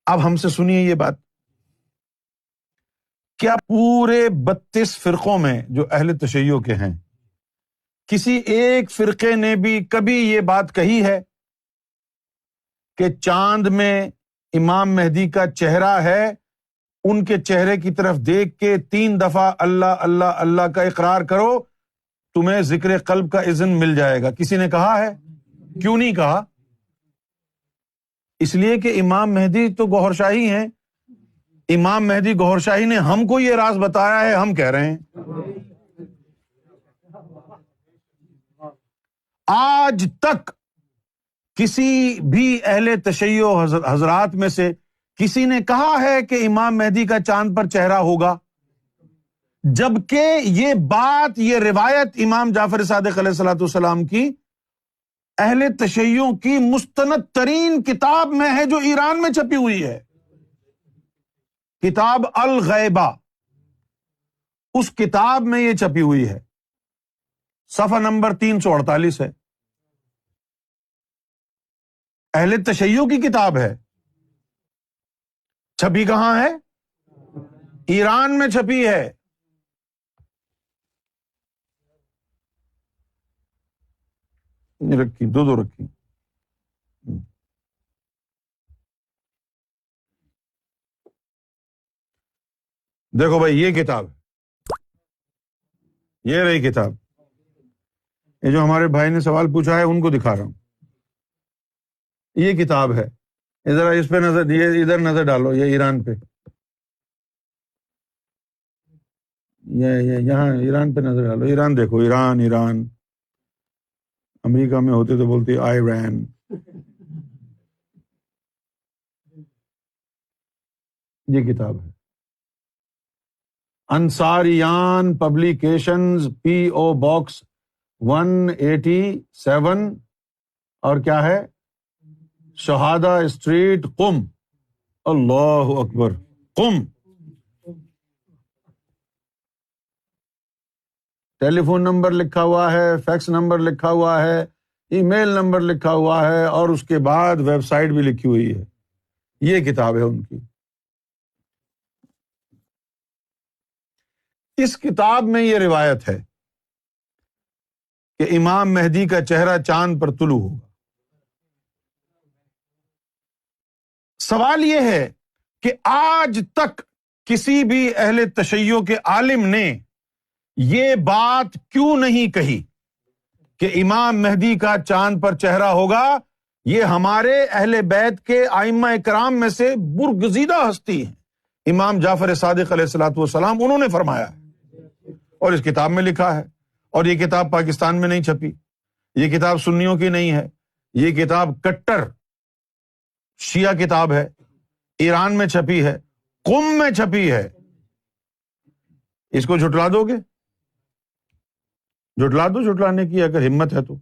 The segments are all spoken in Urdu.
اب ہم سے سنیے یہ بات، کیا پورے 32 فرقوں میں جو اہل تشیع کے ہیں کسی ایک فرقے نے بھی کبھی یہ بات کہی ہے کہ چاند میں امام مہدی کا چہرہ ہے، ان کے چہرے کی طرف دیکھ کے 3 دفعہ اللہ اللہ اللہ کا اقرار کرو، تمہیں ذکر قلب کا اذن مل جائے گا؟ کسی نے کہا ہے؟ کیوں نہیں کہا؟ اس لیے کہ امام مہدی تو گوہر شاہی ہیں، امام مہدی گوہر شاہی نے ہم کو یہ راز بتایا ہے، ہم کہہ رہے ہیں۔ آج تک کسی بھی اہل تشیع حضرات میں سے کسی نے کہا ہے کہ امام مہدی کا چاند پر چہرہ ہوگا؟ جبکہ یہ بات، یہ روایت امام جعفر صادق علیہ الصلوۃ والسلام کی اہل تشیع کی مستند ترین کتاب میں ہے جو ایران میں چھپی ہوئی ہے، کتاب الغیبہ، اس کتاب میں یہ چھپی ہوئی ہے، صفحہ نمبر 348 ہے، اہل تشیع کی کتاب ہے۔ چھپی کہاں ہے؟ ایران میں چھپی ہے۔ رکھی دو رکھی، دیکھو بھائی یہ کتاب، یہ رہی کتاب، یہ جو ہمارے بھائی نے سوال پوچھا ہے ان کو دکھا رہا ہوں، یہ کتاب ہے، ادھر اس پہ نظر، یہ ادھر نظر ڈالو، یہ ایران پہ، یہ یہاں ایران پہ نظر ڈالو، ایران دیکھو، ایران امریکہ میں ہوتے تو بولتے آئران۔ یہ کتاب ہے انصاریان پبلیکیشنز، پی او باکس 187، اور کیا ہے؟ شہادہ اسٹریٹ، قم۔ اللہ اکبر، قم۔ ٹیلی فون نمبر لکھا ہوا ہے، فیکس نمبر لکھا ہوا ہے، ای میل نمبر لکھا ہوا ہے، اور اس کے بعد ویب سائٹ بھی لکھی ہوئی ہے۔ یہ کتاب ہے ان کی۔ اس کتاب میں یہ روایت ہے کہ امام مہدی کا چہرہ چاند پر طلوع ہوگا۔ سوال یہ ہے کہ آج تک کسی بھی اہل تشیع کے عالم نے یہ بات کیوں نہیں کہی کہ امام مہدی کا چاند پر چہرہ ہوگا؟ یہ ہمارے اہل بیت کے ائمہ کرام میں سے برگزیدہ ہستی ہیں، امام جعفر صادق علیہ الصلوۃ والسلام، انہوں نے فرمایا ہے اور اس کتاب میں لکھا ہے۔ اور یہ کتاب پاکستان میں نہیں چھپی، یہ کتاب سنیوں کی نہیں ہے، یہ کتاب کٹر شیعہ کتاب ہے، ایران میں چھپی ہے، قم میں چھپی ہے۔ اس کو جھٹلا دو گے؟ جھٹلا دو، جھٹلانے کی اگر ہمت ہے تو۔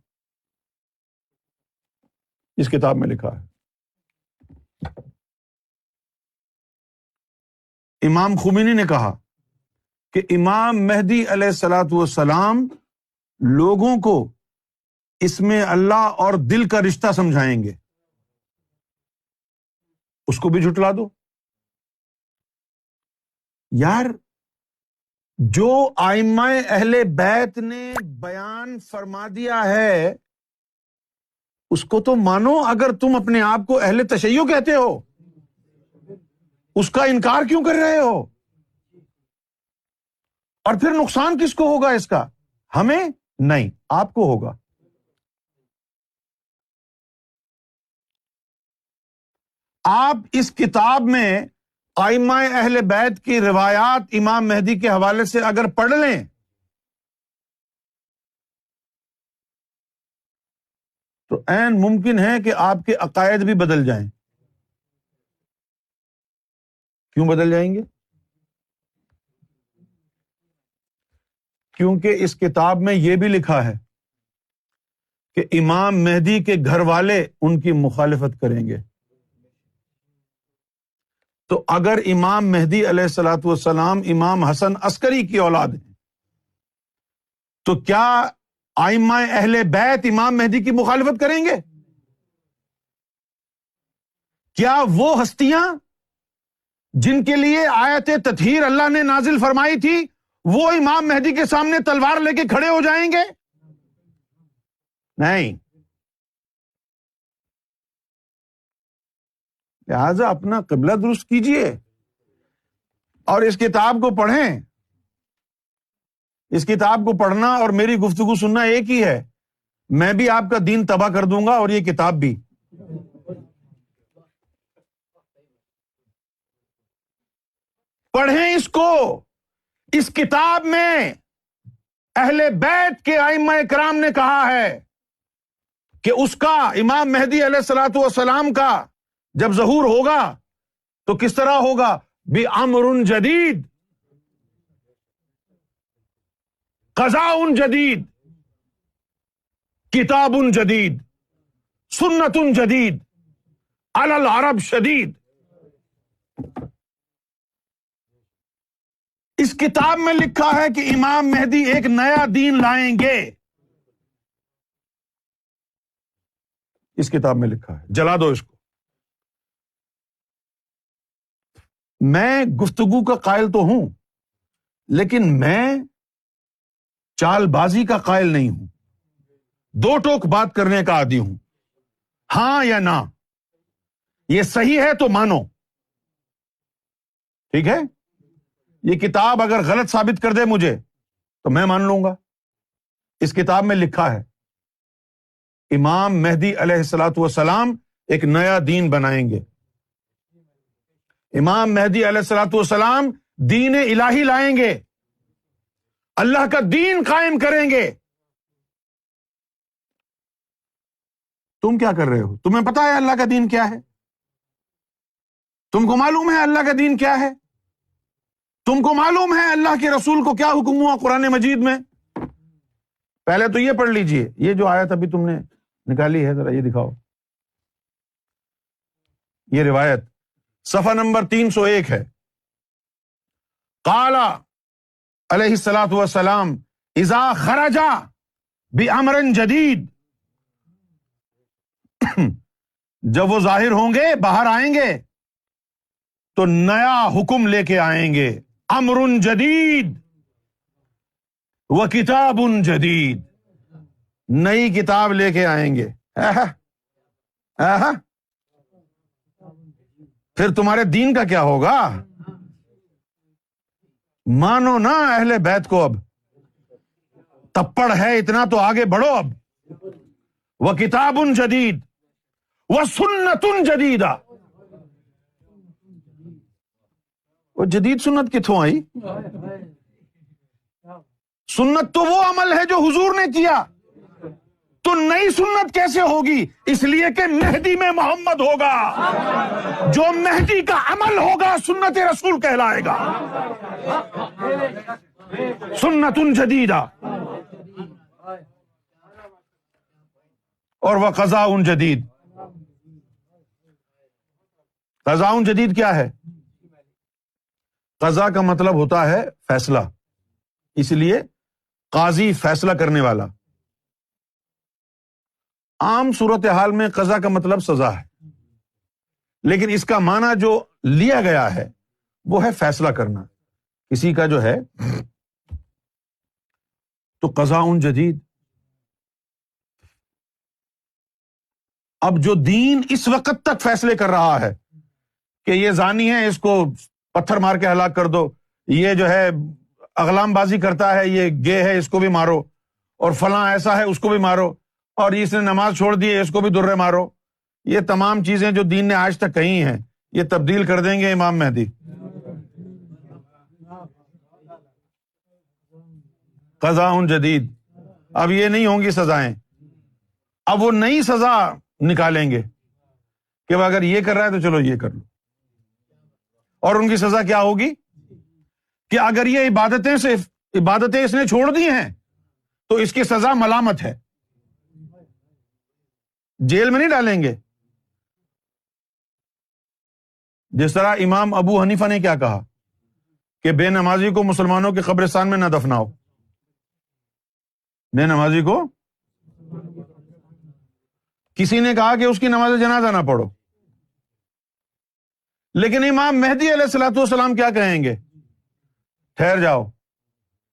اس کتاب میں لکھا ہے۔ امام خمینی نے کہا کہ امام مہدی علیہ الصلوۃ والسلام لوگوں کو اس میں اللہ اور دل کا رشتہ سمجھائیں گے، اس کو بھی جھٹلا دو۔ یار، جو ائمہ اہل بیت نے بیان فرما دیا ہے اس کو تو مانو۔ اگر تم اپنے آپ کو اہل تشیع کہتے ہو، اس کا انکار کیوں کر رہے ہو؟ اور پھر نقصان کس کو ہوگا اس کا؟ ہمیں نہیں، آپ کو ہوگا۔ آپ اس کتاب میں ائمہ اہل بیت کی روایات امام مہدی کے حوالے سے اگر پڑھ لیں تو عین ممکن ہے کہ آپ کے عقائد بھی بدل جائیں۔ کیوں بدل جائیں گے؟ کیونکہ اس کتاب میں یہ بھی لکھا ہے کہ امام مہدی کے گھر والے ان کی مخالفت کریں گے۔ تو اگر امام مہدی علیہ الصلوۃ والسلام امام حسن عسکری کی اولاد ہیں تو کیا ائمہ اہل بیت امام مہدی کی مخالفت کریں گے؟ کیا وہ ہستیاں جن کے لیے آیت تطہیر اللہ نے نازل فرمائی تھی وہ امام مہدی کے سامنے تلوار لے کے کھڑے ہو جائیں گے؟ نہیں. لہذا اپنا قبلہ درست کیجئے اور اس کتاب کو پڑھیں. اس کتاب کو پڑھنا اور میری گفتگو سننا ایک ہی ہے. میں بھی آپ کا دین تباہ کر دوں گا اور یہ کتاب بھی. پڑھیں اس کو. اس کتاب میں اہل بیت کے ائمہ کرام نے کہا ہے کہ اس کا امام مہدی علیہ الصلوۃ والسلام کا جب ظہور ہوگا تو کس طرح ہوگا؟ بِأَمْرٌ جدید، قضاء جدید، کتاب جدید، سنت جدید، علی العرب شدید. اس کتاب میں لکھا ہے کہ امام مہدی ایک نیا دین لائیں گے. اس کتاب میں لکھا ہے. جلا دو اس کو. میں گفتگو کا قائل تو ہوں لیکن میں چال بازی کا قائل نہیں ہوں. دو ٹوک بات کرنے کا عادی ہوں. ہاں یا نہ، یہ صحیح ہے تو مانو. ٹھیک ہے؟ یہ کتاب اگر غلط ثابت کر دے مجھے تو میں مان لوں گا. اس کتاب میں لکھا ہے امام مہدی علیہ الصلوۃ والسلام ایک نیا دین بنائیں گے. امام مہدی علیہ الصلوۃ والسلام دین الہی لائیں گے، اللہ کا دین قائم کریں گے. تم کیا کر رہے ہو؟ تمہیں پتا ہے اللہ کا دین کیا ہے؟ تم کو معلوم ہے اللہ کا دین کیا ہے؟ تم کو معلوم ہے اللہ کے رسول کو کیا حکم ہوا قرآن مجید میں؟ پہلے تو یہ پڑھ لیجئے. یہ جو آیت ابھی تم نے نکالی ہے ذرا یہ دکھاؤ. یہ روایت صفحہ نمبر 301 ہے. قال علیہ الصلوۃ والسلام اذا خرج بامر جدید، جب وہ ظاہر ہوں گے، باہر آئیں گے تو نیا حکم لے کے آئیں گے. امر جدید و کتاب جدید، نئی کتاب لے کے آئیں گے. پھر تمہارے دین کا کیا ہوگا؟ مانو نا اہل بیت کو. اب تپڑ ہے اتنا تو آگے بڑھو. اب وہ کتاب جدید وہ سنت جدیدہ. وہ جدید سنت کتوں آئی؟ سنت تو وہ عمل ہے جو حضور نے کیا، تو نئی سنت کیسے ہوگی؟ اس لیے کہ مہدی میں محمد ہوگا. جو مہدی کا عمل ہوگا سنت رسول کہلائے گا. سنت جدیدہ اور وہ قضاء جدید. قضاء جدید کیا ہے؟ قضاء کا مطلب ہوتا ہے فیصلہ، اس لیے قاضی فیصلہ کرنے والا. عام صورتحال میں قضاء کا مطلب سزا ہے، لیکن اس کا معنی جو لیا گیا ہے وہ ہے فیصلہ کرنا کسی کا جو ہے. تو قضاء جدید. اب جو دین اس وقت تک فیصلے کر رہا ہے کہ یہ زانی ہے اس کو پتھر مار کے ہلاک کر دو، یہ جو ہے اغلام بازی کرتا ہے، یہ گے ہے اس کو بھی مارو، اور فلاں ایسا ہے اس کو بھی مارو، اور اس نے نماز چھوڑ دی ہے اس کو بھی درے مارو. یہ تمام چیزیں جو دین نے آج تک کہی ہیں یہ تبدیل کر دیں گے امام مہدی. قضاء جدید. اب یہ نہیں ہوں گی سزائیں، اب وہ نئی سزا نکالیں گے کہ وہ اگر یہ کر رہا ہے تو چلو یہ کر لو. اور ان کی سزا کیا ہوگی کہ اگر یہ عبادتیں اس نے چھوڑ دی ہیں تو اس کی سزا ملامت ہے، جیل میں نہیں ڈالیں گے. جس طرح امام ابو حنیفہ نے کیا کہا کہ بے نمازی کو مسلمانوں کے قبرستان میں نہ دفناؤ. بے نمازی کو کسی نے کہا کہ اس کی نماز جنازہ نہ پڑھو، لیکن امام مہدی علیہ الصلوۃ والسلام کیا کہیں گے؟ ٹھہر جاؤ،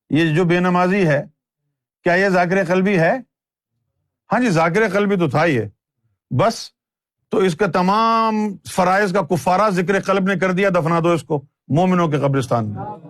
یہ جو بے نمازی ہے کیا یہ ذاکر قلبی ہے؟ ہاں جی ذاکر قلبی تو تھا ہی ہے، بس تو اس کا تمام فرائض کا کفارہ ذکر قلب نے کر دیا، دفنا دو اس کو مومنوں کے قبرستان میں۔